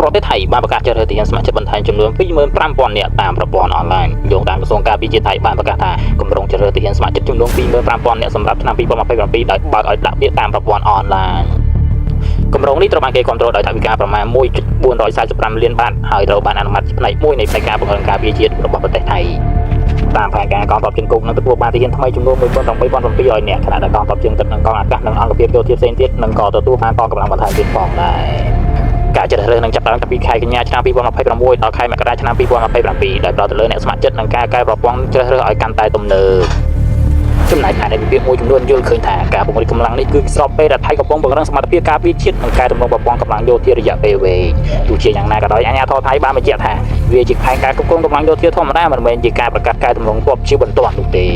ប្រទេសថៃបានប្រកាសជ្រើសរើសទាហានស្ម័គ្រចិត្តបន្ថែមចំនួន 25,000 នាក់តាមប្រព័ន្ធអនឡាញយោងតាមក្រសួងការពារជាតិថៃបានប្រកាសថាគម្រោងជ្រើសរើសទាហានស្ម័គ្រចិត្តចំនួន 25,000 នាក់សម្រាប់ឆ្នាំ 2027 ដោយបើកឲ្យដាក់ពាក្យតាមប្រព័ន្ធអនឡាញគម្រោងនេះត្រូវបានគេគ្រប់គ្រងដោយថវិកាប្រមាណ 1.445 លានបាតហើយត្រូវបានអនុម័តជាផ្នែកមួយនៃផ្នែកការពង្រឹងការពារជាតិរបស់ប្រទេសថៃតាមផែនការកងទ័ពជើងគោកនឹងទទួលបានទាហានថ្មីចំនួន 18,700 នាក់ខណៈដែលកងទ័ពជើងទឹកនិងកងអាកាសនិងអង្គភាពយោធាផ្សេងទៀតនឹងក៏ទទួលបានកងកម្លាំងបន្ថែមទៀតផងដែរការជ្រើសរើសនឹងចាប់ផ្ដើមតាំងពីខែកញ្ញាឆ្នាំ 2026 ដល់ខែមករាឆ្នាំ 2027 ដោយផ្ដោតទៅលើអ្នកស្ម័គ្រចិត្តនិងការកែប្រព័ន្ធជ្រើសរើសឲ្យកាន់តែទំនើបចំណែកឯនៃវិភាគមួយចំនួនយល់ឃើញថាការពង្រីកកម្លាំងនេះគឺស្របពេលដែលថៃកំពុងពង្រឹងសមត្ថភាពការពារជាតិនិងកែតម្រង់ប្រព័ន្ធកម្លាំងយោធារយៈពេលវែងទោះជាយ៉ាងណាក៏ដោយអាជ្ញាធរថៃបានបញ្ជាក់ថាវាជាផែនការគ្រប់គ្រងកម្លាំងយោធាធម្មតាមិនមែនជាការប្រកាសកែតម្រង់ទ័ពជាបន្ទាន់នោះទេ